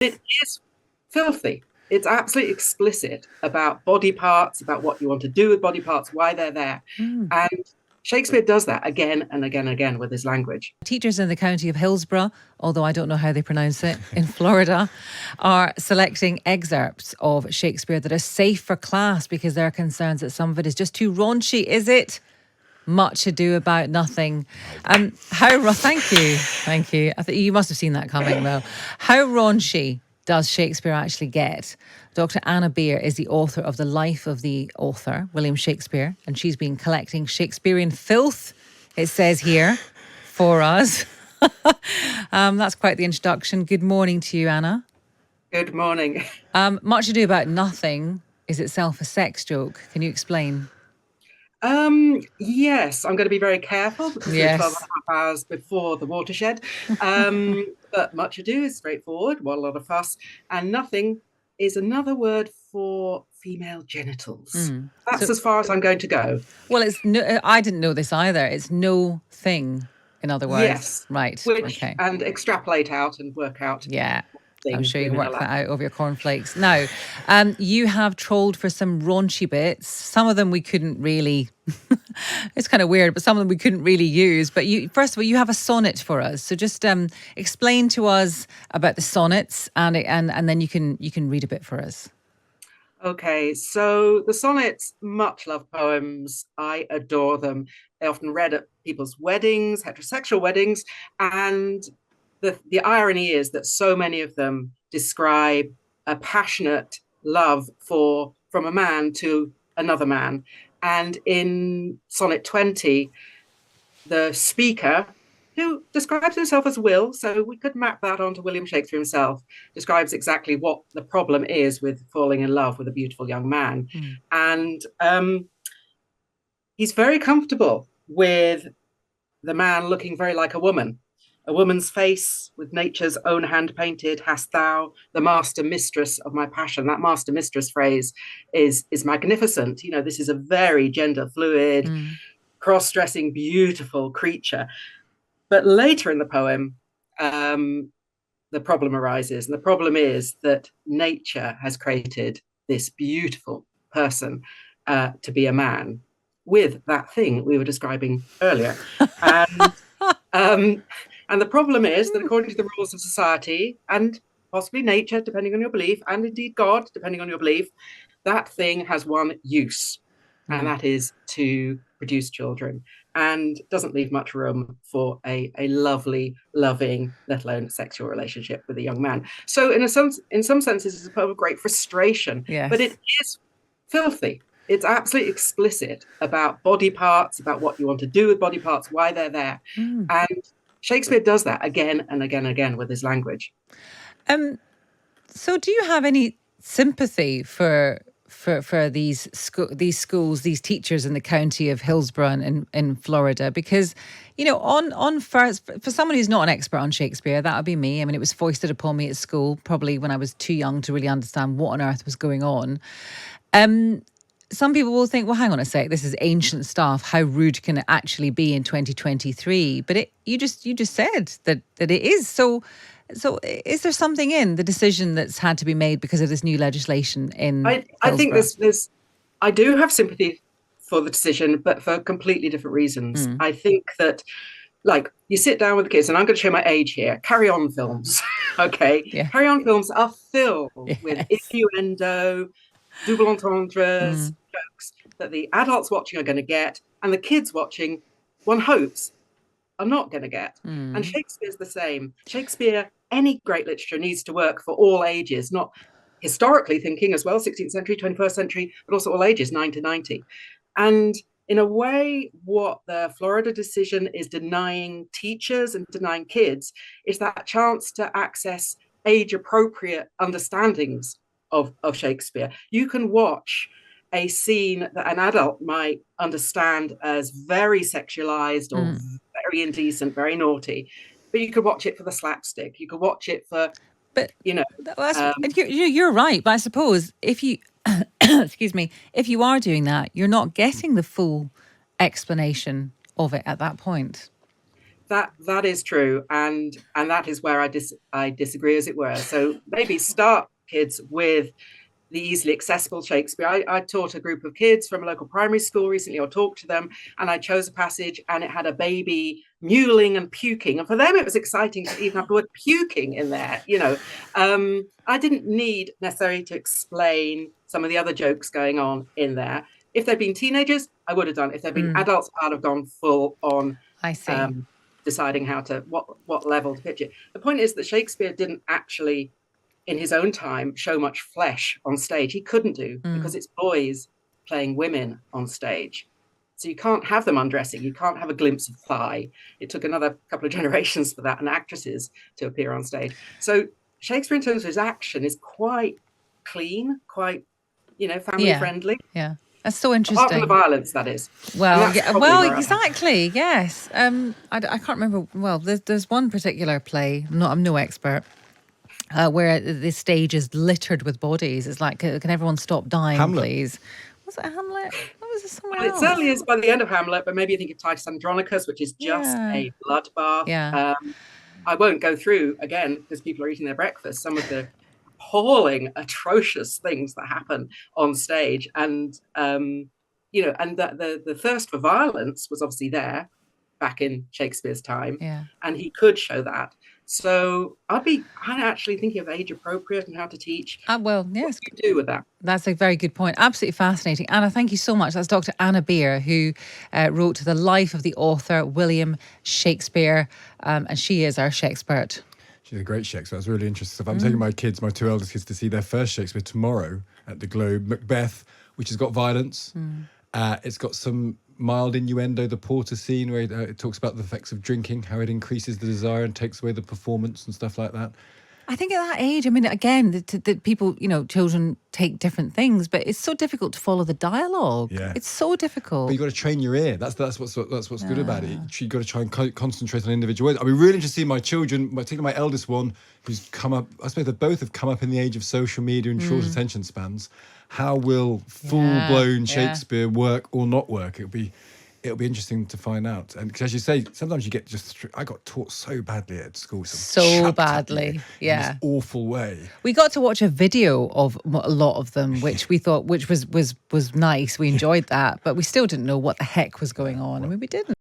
It is filthy. It's absolutely explicit about body parts, about what you want to do with body parts, why they're there. Mm. And Shakespeare does that again and again and again with his language. Teachers in the county of Hillsborough, although I don't know how they pronounce it, in Florida, are selecting excerpts of Shakespeare that are safe for class because there are concerns that some of it is just too raunchy. Is it? Much ado about nothing. Thank you, thank you. I think you must have seen that coming though. How raunchy does Shakespeare actually get? Dr. Anna Beer is the author of The Life of the Author, William Shakespeare, and she's been collecting Shakespearean filth, it says here, for us. That's quite the introduction. Good morning to you, Anna. Good morning. Much ado about nothing is itself a sex joke. Can you explain? Yes, I'm going to be very careful because we're 12 and Yes. a half hours before the watershed. But much ado is straightforward, what a lot of fuss. And nothing is another word for female genitals. That's So, as far as I'm going to go. well, it's no, I didn't know this either. It's no thing, in other words. Yes, Right. which, Okay. and extrapolate out and work out Yeah. I'm thing sure you can women work allow. that out over your cornflakes. Now, you have trolled for some raunchy bits. Some of them we couldn't really, it's kind of weird, but some of them we couldn't really use. But you, first of all, you have a sonnet for us. So just explain to us about the sonnets and then you can read a bit for us. Okay, so the sonnets, much loved poems. I adore them. They're often read at people's weddings, heterosexual weddings, and the irony is that so many of them describe a passionate love for from a man to another man. And in Sonnet 20, the speaker, who describes himself as Will, so we could map that onto William Shakespeare himself, describes exactly what the problem is with falling in love with a beautiful young man. And he's very comfortable with the man looking very like a woman. A woman's face with nature's own hand painted, hast thou the master mistress of my passion. That master mistress phrase is magnificent. You know, this is a very gender fluid, cross-dressing, beautiful creature. But later in the poem, the problem arises. And the problem is that nature has created this beautiful person to be a man with that thing we were describing earlier. And um, and the problem is that according to the rules of society and possibly nature, depending on your belief, and indeed God, depending on your belief, that thing has one use, and that is to produce children and doesn't leave much room for a lovely, loving, let alone sexual relationship with a young man. So in some senses, it's a poem of great frustration, but Yes. it is filthy. It's absolutely explicit about body parts, about what you want to do with body parts, why they're there. And Shakespeare does that again and again and again with his language. So do you have any sympathy for these schools, these teachers in the county of Hillsborough in Florida? Because, you know, on first, for someone who's not an expert on Shakespeare, that would be me. I mean, it was foisted upon me at school, probably when I was too young to really understand what on earth was going on. Some people will think, well, hang on a sec, this is ancient stuff. How rude can it actually be in 2023? But you just said that it is. So is there something in the decision that's had to be made because of this new legislation in I think Hillsborough? I do have sympathy for the decision, but for completely different reasons. I think that, like, you sit down with the kids, and I'm going to show my age here. Carry On films, okay? Yeah. Carry On films are filled with Yes. innuendo, double entendres, jokes that the adults watching are going to get, and the kids watching, one hopes, are not going to get. And Shakespeare's the same. Shakespeare, any great literature needs to work for all ages, not historically thinking as well, 16th century, 21st century, but also all ages, 9 to 90. And in a way, what the Florida decision is denying teachers and denying kids is that chance to access age appropriate understandings of Shakespeare. You can watch a scene that an adult might understand as very sexualized or very indecent, very naughty, but you could watch it for the slapstick. You could watch it for, But you know, um, you're right. But I suppose if you, excuse me, if you are doing that, you're not getting the full explanation of it at that point. that is true, and that is where I disagree, as it were. So maybe start kids with the easily accessible Shakespeare. I taught a group of kids from a local primary school recently, or talked to them, and I chose a passage, and it had a baby mewling and puking, and for them it was exciting to even have the word puking in there. I didn't need necessarily to explain some of the other jokes going on in there. If they'd been teenagers, I would have done. If they'd been adults, I'd have gone full on. I see. Deciding what level to pitch it. The point is that Shakespeare didn't actually, in his own time, show much flesh on stage. He couldn't do, because it's boys playing women on stage. So you can't have them undressing. You can't have a glimpse of thigh. It took another couple of generations for that, and actresses to appear on stage. So Shakespeare, in terms of his action, is quite clean, quite, family friendly. Yeah. That's so interesting. Apart from the violence, that is. Well, exactly. Yes. I can't remember. Well, there's one particular play. I'm no expert. Where the stage is littered with bodies. It's like, can everyone stop dying, Hamlet. Please? Was it Hamlet? What was it? Somewhere else? It certainly is by the end of Hamlet, but maybe you think of Titus Andronicus, which is just a bloodbath. Yeah. I won't go through again, because people are eating their breakfast, some of the appalling, atrocious things that happen on stage, and and the thirst for violence was obviously there back in Shakespeare's time, and he could show that. So I'm actually thinking of age appropriate and how to teach. Well, yes. What do you do with that? That's a very good point. Absolutely fascinating. Anna, thank you so much. That's Dr. Anna Beer, who wrote The Life of the Author, William Shakespeare, and she is our Shakespeare. She's a great Shakespeare. That's really interesting stuff. I'm taking my two eldest kids, to see their first Shakespeare tomorrow at the Globe. Macbeth, which has got violence. It's got some mild innuendo, the porter scene, where it talks about the effects of drinking, how it increases the desire and takes away the performance and stuff like that. I think at that age, I mean, again, that people, children take different things, but it's so difficult to follow the dialogue. Yeah. It's so difficult. But you've got to train your ear. That's what's good about it. You've got to try and concentrate on individual words. I'll be really interested to see my children, particularly my eldest one, who's come up, I suppose they both have come up in the age of social media and short attention spans. How will full-blown Shakespeare work or not work? It'll be interesting to find out. And because, as you say, sometimes you get I got taught so badly at school. So badly, in this awful way. We got to watch a video of a lot of them, which we thought was nice. We enjoyed that, but we still didn't know what the heck was going on. I mean, we didn't.